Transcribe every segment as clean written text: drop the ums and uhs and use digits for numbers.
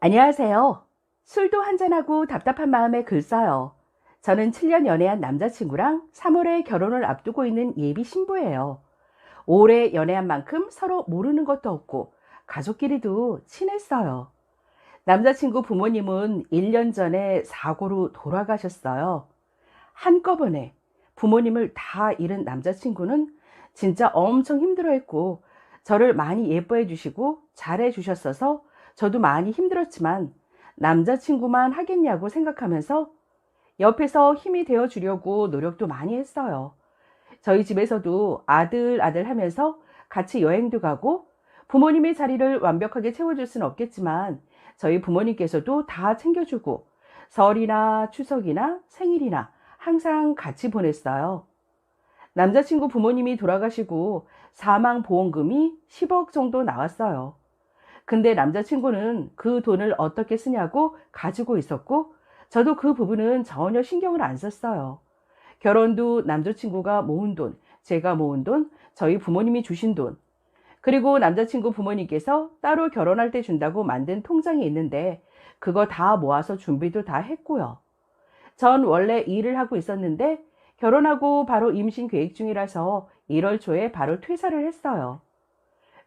안녕하세요. 술도 한잔하고 답답한 마음에 글 써요. 저는 7년 연애한 남자친구랑 3월에 결혼을 앞두고 있는 예비 신부예요. 오래 연애한 만큼 서로 모르는 것도 없고 가족끼리도 친했어요. 남자친구 부모님은 1년 전에 사고로 돌아가셨어요. 한꺼번에 부모님을 다 잃은 남자친구는 진짜 엄청 힘들어했고 저를 많이 예뻐해 주시고 잘해 주셨어서 저도 많이 힘들었지만 남자친구만 하겠냐고 생각하면서 옆에서 힘이 되어 주려고 노력도 많이 했어요. 저희 집에서도 아들 하면서 같이 여행도 가고 부모님의 자리를 완벽하게 채워줄 수는 없겠지만 저희 부모님께서도 다 챙겨주고 설이나 추석이나 생일이나 항상 같이 보냈어요. 남자친구 부모님이 돌아가시고 사망보험금이 10억 정도 나왔어요. 근데 남자친구는 그 돈을 어떻게 쓰냐고 가지고 있었고 저도 그 부분은 전혀 신경을 안 썼어요. 결혼도 남자친구가 모은 돈, 제가 모은 돈, 저희 부모님이 주신 돈, 그리고 남자친구 부모님께서 따로 결혼할 때 준다고 만든 통장이 있는데 그거 다 모아서 준비도 다 했고요. 전 원래 일을 하고 있었는데 결혼하고 바로 임신 계획 중이라서 1월 초에 바로 퇴사를 했어요.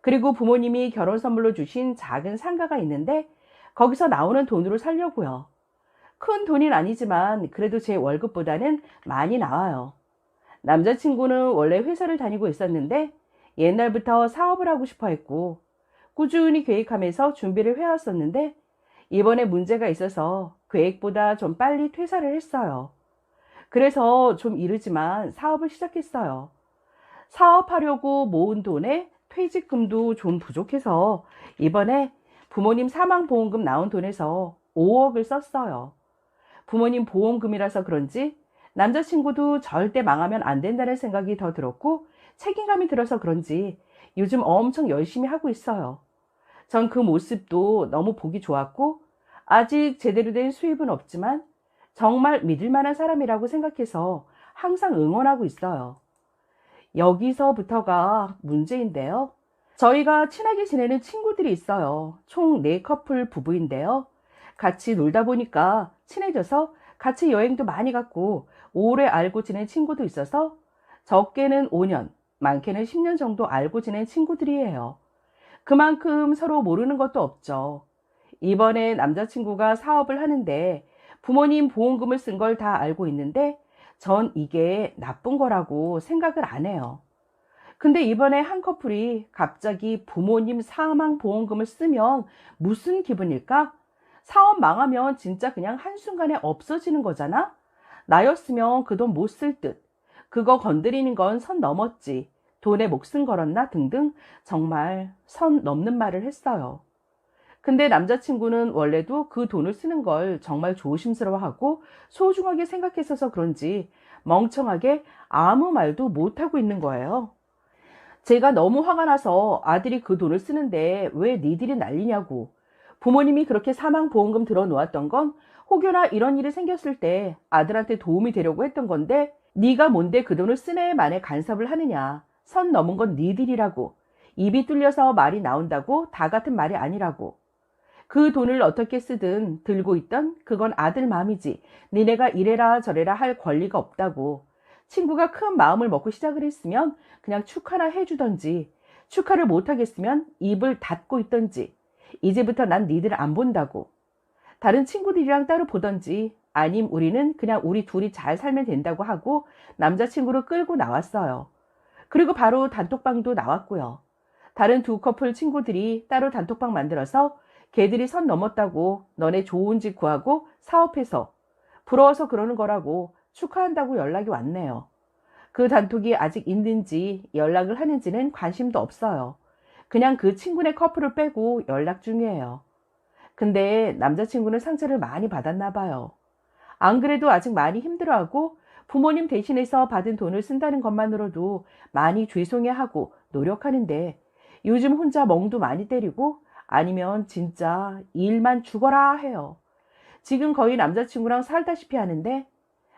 그리고 부모님이 결혼 선물로 주신 작은 상가가 있는데 거기서 나오는 돈으로 살려고요. 큰 돈은 아니지만 그래도 제 월급보다는 많이 나와요. 남자친구는 원래 회사를 다니고 있었는데 옛날부터 사업을 하고 싶어 했고 꾸준히 계획하면서 준비를 해왔었는데 이번에 문제가 있어서 계획보다 좀 빨리 퇴사를 했어요. 그래서 좀 이르지만 사업을 시작했어요. 사업하려고 모은 돈에 퇴직금도 좀 부족해서 이번에 부모님 사망보험금 나온 돈에서 5억을 썼어요. 부모님 보험금이라서 그런지 남자친구도 절대 망하면 안 된다는 생각이 더 들었고 책임감이 들어서 그런지 요즘 엄청 열심히 하고 있어요. 전 그 모습도 너무 보기 좋았고 아직 제대로 된 수입은 없지만 정말 믿을 만한 사람이라고 생각해서 항상 응원하고 있어요. 여기서부터가 문제인데요. 저희가 친하게 지내는 친구들이 있어요. 총 4커플 부부인데요. 같이 놀다 보니까 친해져서 같이 여행도 많이 갔고 오래 알고 지낸 친구도 있어서 적게는 5년, 많게는 10년 정도 알고 지낸 친구들이에요. 그만큼 서로 모르는 것도 없죠. 이번에 남자친구가 사업을 하는데 부모님 보험금을 쓴 걸 다 알고 있는데 전 이게 나쁜 거라고 생각을 안 해요. 근데 이번에 한 커플이 갑자기 부모님 사망 보험금을 쓰면 무슨 기분일까? 사업 망하면 진짜 그냥 한순간에 없어지는 거잖아? 나였으면 그 돈 못 쓸 듯. 그거 건드리는 건 선 넘었지. 돈에 목숨 걸었나? 등등 정말 선 넘는 말을 했어요. 근데 남자친구는 원래도 그 돈을 쓰는 걸 정말 조심스러워하고 소중하게 생각했어서 그런지 멍청하게 아무 말도 못하고 있는 거예요. 제가 너무 화가 나서 아들이 그 돈을 쓰는데 왜 니들이 난리냐고. 부모님이 그렇게 사망보험금 들어놓았던 건 혹여나 이런 일이 생겼을 때 아들한테 도움이 되려고 했던 건데 네가 뭔데 그 돈을 쓰네 만에 간섭을 하느냐. 선 넘은 건 니들이라고. 입이 뚫려서 말이 나온다고 다 같은 말이 아니라고. 그 돈을 어떻게 쓰든 들고 있던 그건 아들 마음이지 니네가 이래라 저래라 할 권리가 없다고. 친구가 큰 마음을 먹고 시작을 했으면 그냥 축하나 해주던지 축하를 못하겠으면 입을 닫고 있던지 이제부터 난 니들 안 본다고. 다른 친구들이랑 따로 보던지 아님 우리는 그냥 우리 둘이 잘 살면 된다고 하고 남자친구를 끌고 나왔어요. 그리고 바로 단톡방도 나왔고요. 다른 두 커플 친구들이 따로 단톡방 만들어서 걔들이 선 넘었다고 너네 좋은 집 구하고 사업해서 부러워서 그러는 거라고 축하한다고 연락이 왔네요. 그 단톡이 아직 있는지 연락을 하는지는 관심도 없어요. 그냥 그 친구네 커플을 빼고 연락 중이에요. 근데 남자친구는 상처를 많이 받았나 봐요. 안 그래도 아직 많이 힘들어하고 부모님 대신해서 받은 돈을 쓴다는 것만으로도 많이 죄송해하고 노력하는데 요즘 혼자 멍도 많이 때리고 아니면 진짜 일만 죽어라 해요. 지금 거의 남자친구랑 살다시피 하는데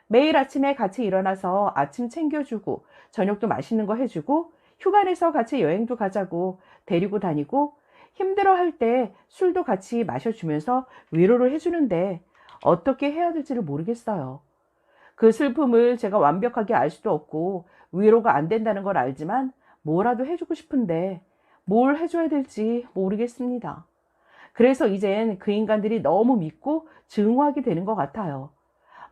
매일 아침에 같이 일어나서 아침 챙겨주고 저녁도 맛있는 거 해주고 휴가 내서 같이 여행도 가자고 데리고 다니고 힘들어할 때 술도 같이 마셔주면서 위로를 해주는데 어떻게 해야 될지를 모르겠어요. 그 슬픔을 제가 완벽하게 알 수도 없고 위로가 안 된다는 걸 알지만 뭐라도 해주고 싶은데 뭘 해줘야 될지 모르겠습니다. 그래서 이젠 그 인간들이 너무 믿고 증오하게 되는 것 같아요.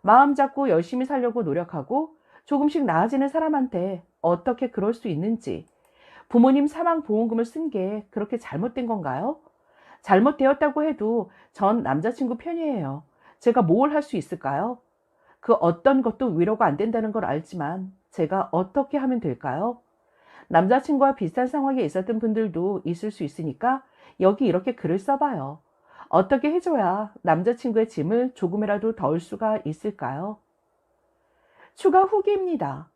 마음 잡고 열심히 살려고 노력하고 조금씩 나아지는 사람한테 어떻게 그럴 수 있는지, 부모님 사망보험금을 쓴 게 그렇게 잘못된 건가요? 잘못되었다고 해도 전 남자친구 편이에요. 제가 뭘 할 수 있을까요? 그 어떤 것도 위로가 안 된다는 걸 알지만 제가 어떻게 하면 될까요? 남자친구와 비슷한 상황에 있었던 분들도 있을 수 있으니까 여기 이렇게 글을 써봐요. 어떻게 해줘야 남자친구의 짐을 조금이라도 덜 수가 있을까요? 추가 후기입니다.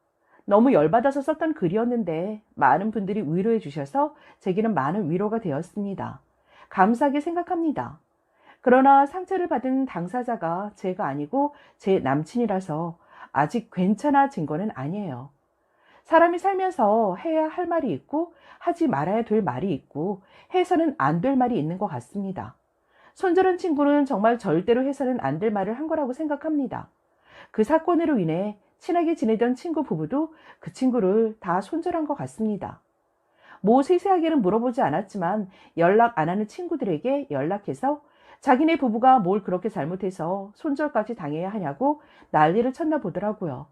너무 열받아서 썼던 글이었는데 많은 분들이 위로해 주셔서 제게는 많은 위로가 되었습니다. 감사하게 생각합니다. 그러나 상처를 받은 당사자가 제가 아니고 제 남친이라서 아직 괜찮아진 거는 아니에요. 사람이 살면서 해야 할 말이 있고 하지 말아야 될 말이 있고 해서는 안 될 말이 있는 것 같습니다. 손절한 친구는 정말 절대로 해서는 안 될 말을 한 거라고 생각합니다. 그 사건으로 인해 친하게 지내던 친구 부부도 그 친구를 다 손절한 것 같습니다. 뭐 세세하게는 물어보지 않았지만 연락 안 하는 친구들에게 연락해서 자기네 부부가 뭘 그렇게 잘못해서 손절까지 당해야 하냐고 난리를 쳤나 보더라고요.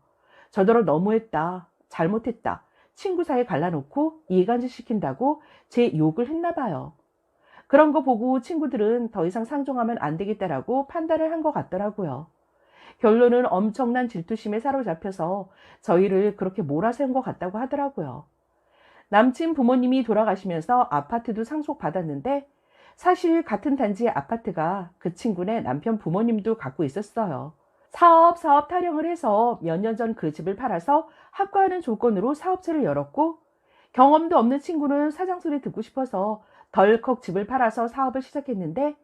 저더러 너무했다, 잘못했다, 친구 사이 갈라놓고 이간질 시킨다고 제 욕을 했나 봐요. 그런 거 보고 친구들은 더 이상 상종하면 안 되겠다라고 판단을 한 것 같더라고요. 결론은 엄청난 질투심에 사로잡혀서 저희를 그렇게 몰아세운 것 같다고 하더라고요. 남친 부모님이 돌아가시면서 아파트도 상속받았는데 사실 같은 단지의 아파트가 그 친구네 남편 부모님도 갖고 있었어요. 사업 타령을 해서 몇 년 전 그 집을 팔아서 합과하는 조건으로 사업체를 열었고 경험도 없는 친구는 사장 소리 듣고 싶어서 덜컥 집을 팔아서 사업을 시작했는데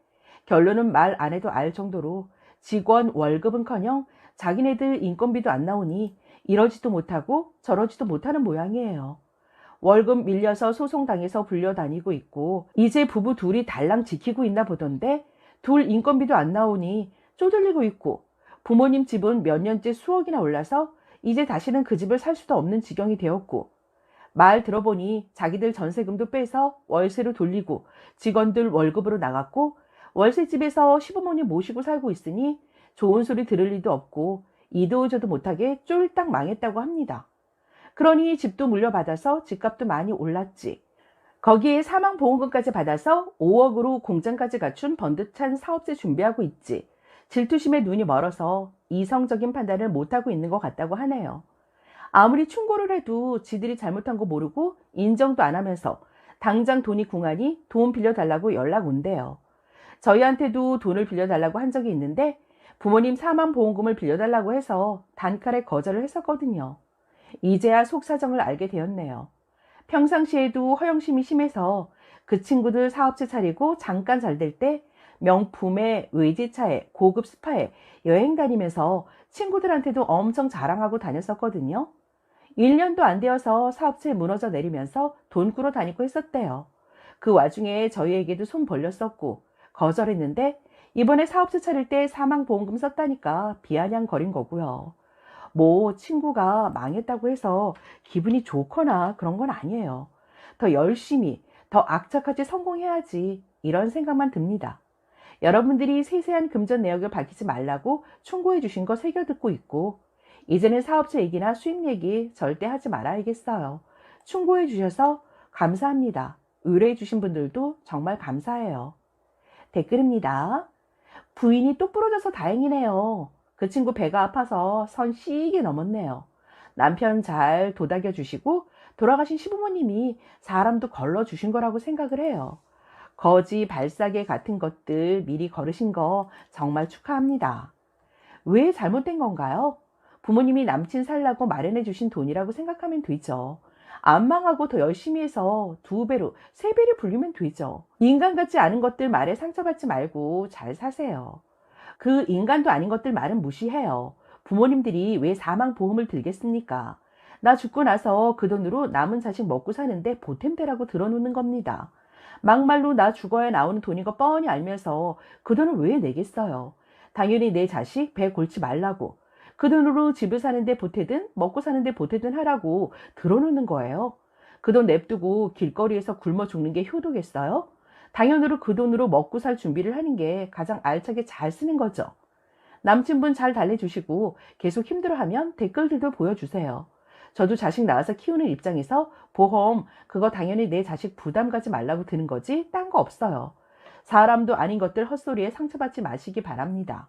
결론은 말 안 해도 알 정도로 직원 월급은커녕 자기네들 인건비도 안 나오니 이러지도 못하고 저러지도 못하는 모양이에요. 월급 밀려서 소송당해서 불려다니고 있고 이제 부부 둘이 달랑 지키고 있나 보던데 둘 인건비도 안 나오니 쪼들리고 있고 부모님 집은 몇 년째 수억이나 올라서 이제 다시는 그 집을 살 수도 없는 지경이 되었고 말 들어보니 자기들 전세금도 빼서 월세로 돌리고 직원들 월급으로 나갔고 월세집에서 시부모님 모시고 살고 있으니 좋은 소리 들을 리도 없고 이도저도 못하게 쫄딱 망했다고 합니다. 그러니 집도 물려받아서 집값도 많이 올랐지. 거기에 사망보험금까지 받아서 5억으로 공장까지 갖춘 번듯한 사업체 준비하고 있지. 질투심에 눈이 멀어서 이성적인 판단을 못하고 있는 것 같다고 하네요. 아무리 충고를 해도 지들이 잘못한 거 모르고 인정도 안 하면서 당장 돈이 궁하니 돈 빌려달라고 연락 온대요. 저희한테도 돈을 빌려달라고 한 적이 있는데 부모님 사망보험금을 빌려달라고 해서 단칼에 거절을 했었거든요. 이제야 속사정을 알게 되었네요. 평상시에도 허영심이 심해서 그 친구들 사업체 차리고 잠깐 잘 될 때 명품에 외제차에 고급 스파에 여행 다니면서 친구들한테도 엄청 자랑하고 다녔었거든요. 1년도 안 되어서 사업체 무너져 내리면서 돈 꾸러 다니고 했었대요. 그 와중에 저희에게도 손 벌렸었고 거절했는데 이번에 사업체 차릴 때 사망보험금 썼다니까 비아냥거린 거고요. 뭐 친구가 망했다고 해서 기분이 좋거나 그런 건 아니에요. 더 열심히, 더 악착같이 성공해야지 이런 생각만 듭니다. 여러분들이 세세한 금전 내역을 밝히지 말라고 충고해 주신 거 새겨 듣고 있고 이제는 사업체 얘기나 수입 얘기 절대 하지 말아야겠어요. 충고해 주셔서 감사합니다. 의뢰해 주신 분들도 정말 감사해요. 댓글입니다. 부인이 똑 부러져서 다행이네요. 그 친구 배가 아파서 선 시게 넘었네요. 남편 잘 도닥여 주시고 돌아가신 시부모님이 사람도 걸러 주신 거라고 생각을 해요. 거지 발사계 같은 것들 미리 걸으신 거 정말 축하합니다. 왜 잘못된 건가요? 부모님이 남친 살라고 마련해 주신 돈이라고 생각하면 되죠. 안 망하고 더 열심히 해서 2배로, 3배를 불리면 되죠. 인간 같지 않은 것들 말에 상처받지 말고 잘 사세요. 그 인간도 아닌 것들 말은 무시해요. 부모님들이 왜 사망보험을 들겠습니까? 나 죽고 나서 그 돈으로 남은 자식 먹고 사는데 보탬되라고 들어놓는 겁니다. 막말로 나 죽어야 나오는 돈인 거 뻔히 알면서 그 돈을 왜 내겠어요? 당연히 내 자식 배 골치 말라고. 그 돈으로 집을 사는데 보태든 먹고 사는데 보태든 하라고 들어놓는 거예요. 그 돈 냅두고 길거리에서 굶어 죽는 게 효도겠어요? 당연으로 그 돈으로 먹고 살 준비를 하는 게 가장 알차게 잘 쓰는 거죠. 남친분 잘 달래주시고 계속 힘들어하면 댓글들도 보여주세요. 저도 자식 낳아서 키우는 입장에서 보험 그거 당연히 내 자식 부담 가지 말라고 드는 거지 딴 거 없어요. 사람도 아닌 것들 헛소리에 상처받지 마시기 바랍니다.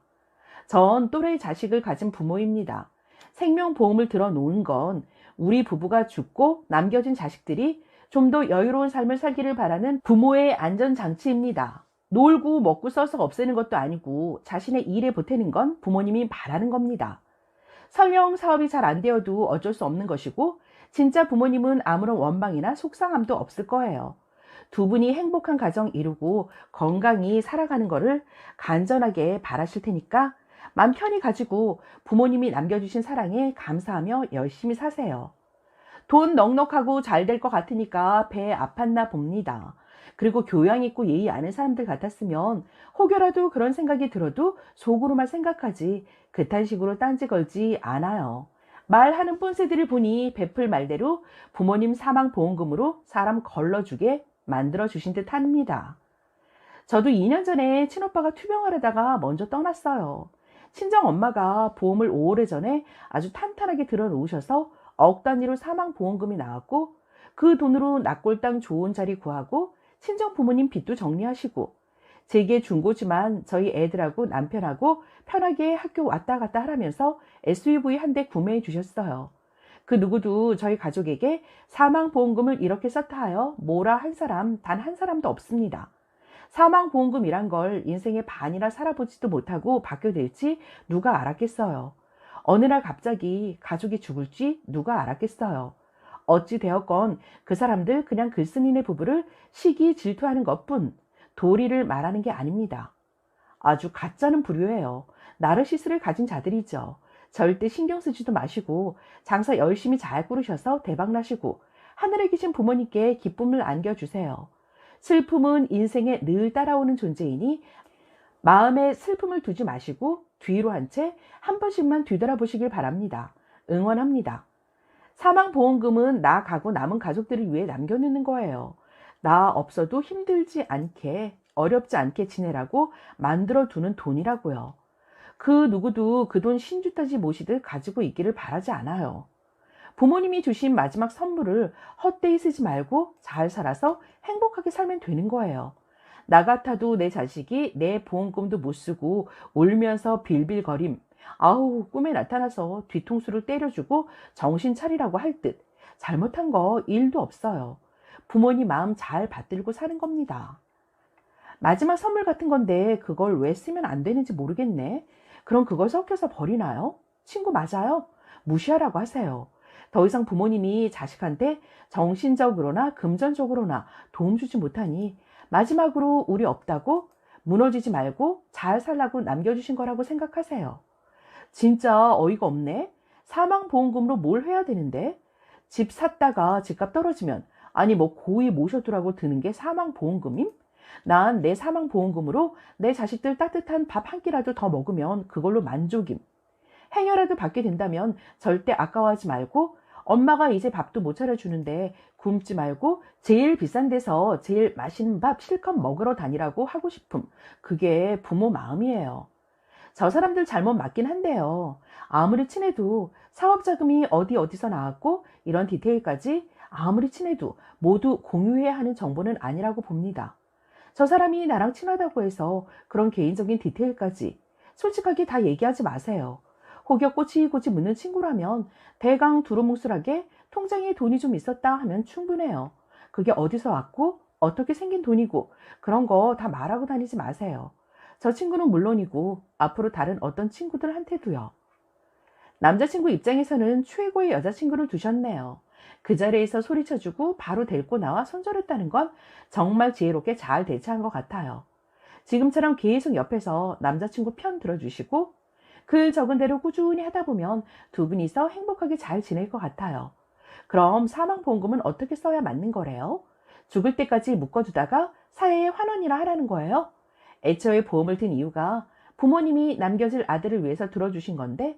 전 또래의 자식을 가진 부모입니다. 생명보험을 들어 놓은 건 우리 부부가 죽고 남겨진 자식들이 좀 더 여유로운 삶을 살기를 바라는 부모의 안전장치입니다. 놀고 먹고 써서 없애는 것도 아니고 자신의 일에 보태는 건 부모님이 바라는 겁니다. 설령 사업이 잘 안 되어도 어쩔 수 없는 것이고 진짜 부모님은 아무런 원망이나 속상함도 없을 거예요. 두 분이 행복한 가정 이루고 건강히 살아가는 거를 간절하게 바라실 테니까 맘 편히 가지고 부모님이 남겨주신 사랑에 감사하며 열심히 사세요. 돈 넉넉하고 잘 될 것 같으니까 배 아팠나 봅니다. 그리고 교양 있고 예의 아는 사람들 같았으면 혹여라도 그런 생각이 들어도 속으로만 생각하지 그딴 식으로 딴지 걸지 않아요. 말하는 뻔세들을 보니 베풀 말대로 부모님 사망보험금으로 사람 걸러주게 만들어주신 듯 합니다. 저도 2년 전에 친오빠가 투병을 하다가 먼저 떠났어요. 친정엄마가 보험을 5오래전에 아주 탄탄하게 들어놓으셔서 억 단위로 사망보험금이 나왔고 그 돈으로 낙골당 좋은 자리 구하고 친정 부모님 빚도 정리하시고 제게 중고지만 저희 애들하고 남편하고 편하게 학교 왔다 갔다 하라면서 SUV 한 대 구매해 주셨어요. 그 누구도 저희 가족에게 사망보험금을 이렇게 썼다 하여 뭐라 한 사람 단 한 사람도 없습니다. 사망보험금이란 걸 인생의 반이나 살아보지도 못하고 받게 될지 누가 알았겠어요. 어느 날 갑자기 가족이 죽을지 누가 알았겠어요. 어찌 되었건 그 사람들 그냥 글쓴이네 부부를 시기 질투하는 것뿐 도리를 말하는 게 아닙니다. 아주 가짜는 불효예요. 나르시스를 가진 자들이죠. 절대 신경 쓰지도 마시고 장사 열심히 잘 꾸르셔서 대박나시고 하늘에 계신 부모님께 기쁨을 안겨주세요. 슬픔은 인생에 늘 따라오는 존재이니 마음에 슬픔을 두지 마시고 뒤로 한 채 한 번씩만 뒤돌아보시길 바랍니다. 응원합니다. 사망보험금은 나 가고 남은 가족들을 위해 남겨놓는 거예요. 나 없어도 힘들지 않게 어렵지 않게 지내라고 만들어두는 돈이라고요. 그 누구도 그 돈 신주따지 모시듯 가지고 있기를 바라지 않아요. 부모님이 주신 마지막 선물을 헛되이 쓰지 말고 잘 살아서 행복하게 살면 되는 거예요. 나 같아도 내 자식이 내 보험금도 못 쓰고 울면서 빌빌거림, 아우 꿈에 나타나서 뒤통수를 때려주고 정신 차리라고 할 듯 잘못한 거 일도 없어요. 부모님 마음 잘 받들고 사는 겁니다. 마지막 선물 같은 건데 그걸 왜 쓰면 안 되는지 모르겠네. 그럼 그걸 섞여서 버리나요? 친구 맞아요? 무시하라고 하세요. 더 이상 부모님이 자식한테 정신적으로나 금전적으로나 도움 주지 못하니 마지막으로 우리 없다고 무너지지 말고 잘 살라고 남겨주신 거라고 생각하세요. 진짜 어이가 없네. 사망보험금으로 뭘 해야 되는데? 집 샀다가 집값 떨어지면 아니 뭐 고이 모셔두라고 드는 게 사망보험금임? 난 내 사망보험금으로 내 자식들 따뜻한 밥 한 끼라도 더 먹으면 그걸로 만족임. 행여라도 받게 된다면 절대 아까워하지 말고 엄마가 이제 밥도 못 차려주는데 굶지 말고 제일 비싼 데서 제일 맛있는 밥 실컷 먹으러 다니라고 하고 싶음. 그게 부모 마음이에요. 저 사람들 잘못 맞긴 한데요. 아무리 친해도 사업자금이 어디서 나왔고 이런 디테일까지 아무리 친해도 모두 공유해야 하는 정보는 아니라고 봅니다. 저 사람이 나랑 친하다고 해서 그런 개인적인 디테일까지 솔직하게 다 얘기하지 마세요. 혹여 꼬치꼬치 묻는 친구라면 대강 두루뭉술하게 통장에 돈이 좀 있었다 하면 충분해요. 그게 어디서 왔고 어떻게 생긴 돈이고 그런 거 다 말하고 다니지 마세요. 저 친구는 물론이고 앞으로 다른 어떤 친구들한테도요. 남자친구 입장에서는 최고의 여자친구를 두셨네요. 그 자리에서 소리쳐주고 바로 데리고 나와 손절했다는 건 정말 지혜롭게 잘 대처한 것 같아요. 지금처럼 계속 옆에서 남자친구 편 들어주시고 글 적은 대로 꾸준히 하다 보면 두 분이서 행복하게 잘 지낼 것 같아요. 그럼 사망보험금은 어떻게 써야 맞는 거래요? 죽을 때까지 묶어두다가 사회에 환원이나 하라는 거예요? 애초에 보험을 든 이유가 부모님이 남겨질 아들을 위해서 들어주신 건데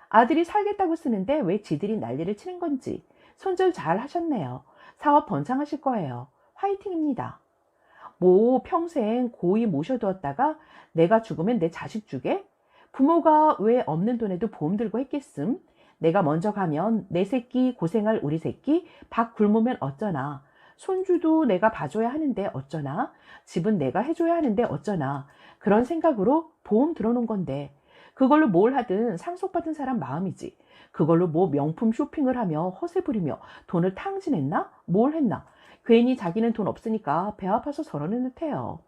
아들이 살겠다고 쓰는데 왜 지들이 난리를 치는 건지 손절 잘 하셨네요. 사업 번창하실 거예요. 화이팅입니다. 뭐 평생 고이 모셔두었다가 내가 죽으면 내 자식 주게? 부모가 왜 없는 돈에도 보험 들고 했겠음? 내가 먼저 가면 내 새끼 고생할 우리 새끼 밥 굶으면 어쩌나? 손주도 내가 봐줘야 하는데 어쩌나? 집은 내가 해줘야 하는데 어쩌나? 그런 생각으로 보험 들어놓은 건데 그걸로 뭘 하든 상속받은 사람 마음이지. 그걸로 뭐 명품 쇼핑을 하며 허세 부리며 돈을 탕진했나? 뭘 했나? 괜히 자기는 돈 없으니까 배 아파서 저러는 듯해요.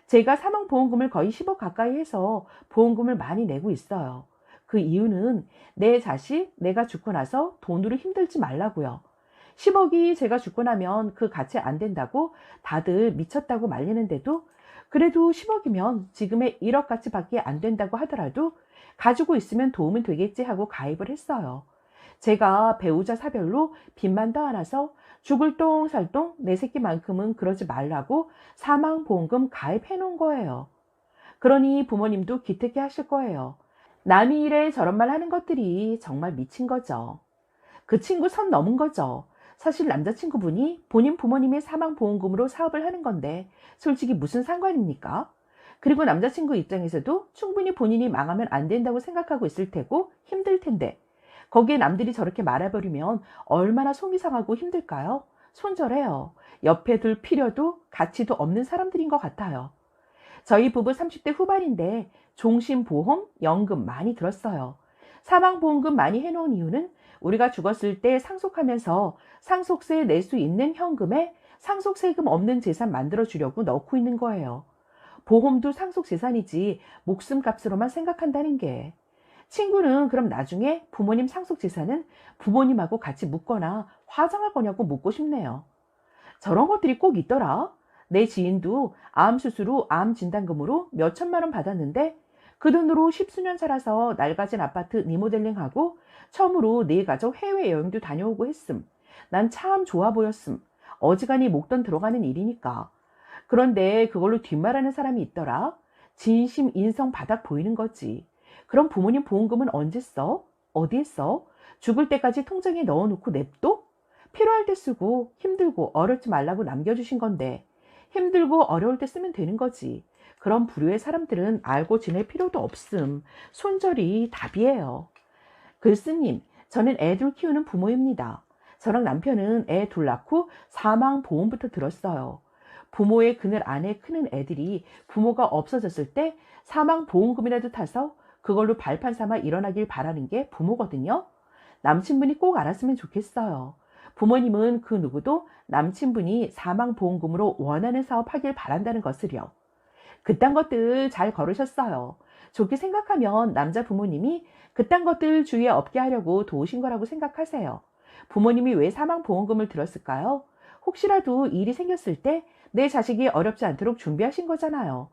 제가 사망보험금을 거의 10억 가까이 해서 보험금을 많이 내고 있어요. 그 이유는 내 자식, 내가 죽고 나서 돈으로 힘들지 말라고요. 10억이 제가 죽고 나면 그 가치 안 된다고 다들 미쳤다고 말리는데도 그래도 10억이면 지금의 1억 가치밖에 안 된다고 하더라도 가지고 있으면 도움은 되겠지 하고 가입을 했어요. 제가 배우자 사별로 빚만 떠안아서 죽을 똥살똥 내 새끼만큼은 그러지 말라고 사망보험금 가입해 놓은 거예요. 그러니 부모님도 기특해 하실 거예요. 남이 이래 저런 말 하는 것들이 정말 미친 거죠. 그 친구 선 넘은 거죠. 사실 남자친구분이 본인 부모님의 사망보험금으로 사업을 하는 건데 솔직히 무슨 상관입니까? 그리고 남자친구 입장에서도 충분히 본인이 망하면 안 된다고 생각하고 있을 테고 힘들 텐데 거기에 남들이 저렇게 말해버리면 얼마나 속이 상하고 힘들까요? 손절해요. 옆에 둘 필요도 가치도 없는 사람들인 것 같아요. 저희 부부 30대 후반인데 종신보험, 연금 많이 들었어요. 사망보험금 많이 해놓은 이유는 우리가 죽었을 때 상속하면서 상속세 낼 수 있는 현금에 상속세금 없는 재산 만들어주려고 넣고 있는 거예요. 보험도 상속재산이지 목숨값으로만 생각한다는 게. 친구는 그럼 나중에 부모님 상속재산은 부모님하고 같이 묻거나 화장할 거냐고 묻고 싶네요. 저런 것들이 꼭 있더라. 내 지인도 암 수술 후 암 진단금으로 몇 천만 원 받았는데 그 돈으로 십수년 살아서 낡아진 아파트 리모델링하고 처음으로 네 가족 해외여행도 다녀오고 했음. 난 참 좋아 보였음. 어지간히 목돈 들어가는 일이니까. 그런데 그걸로 뒷말하는 사람이 있더라. 진심 인성 바닥 보이는 거지. 그럼 부모님 보험금은 언제 써? 어디에 써? 죽을 때까지 통장에 넣어놓고 냅둬? 필요할 때 쓰고 힘들고 어렵지 말라고 남겨주신 건데 힘들고 어려울 때 쓰면 되는 거지. 그런 부류의 사람들은 알고 지낼 필요도 없음. 손절이 답이에요. 글쓰님, 저는 애들 키우는 부모입니다. 저랑 남편은 애 둘 낳고 사망보험부터 들었어요. 부모의 그늘 안에 크는 애들이 부모가 없어졌을 때 사망보험금이라도 타서 그걸로 발판 삼아 일어나길 바라는 게 부모거든요. 남친분이 꼭 알았으면 좋겠어요. 부모님은 그 누구도 남친분이 사망보험금으로 원하는 사업 하길 바란다는 것을요. 그딴 것들 잘 걸으셨어요. 좋게 생각하면 남자 부모님이 그딴 것들 주위에 없게 하려고 도우신 거라고 생각하세요. 부모님이 왜 사망보험금을 들었을까요? 혹시라도 일이 생겼을 때 내 자식이 어렵지 않도록 준비하신 거잖아요.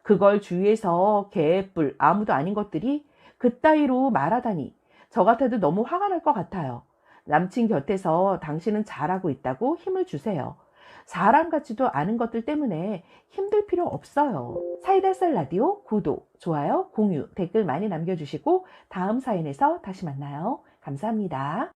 그걸 주위에서 개뿔 아무도 아닌 것들이 그따위로 말하다니 저 같아도 너무 화가 날 것 같아요. 남친 곁에서 당신은 잘하고 있다고 힘을 주세요. 사람 같지도 않은 것들 때문에 힘들 필요 없어요. 사이다썰 라디오 구독, 좋아요, 공유, 댓글 많이 남겨주시고 다음 사연에서 다시 만나요. 감사합니다.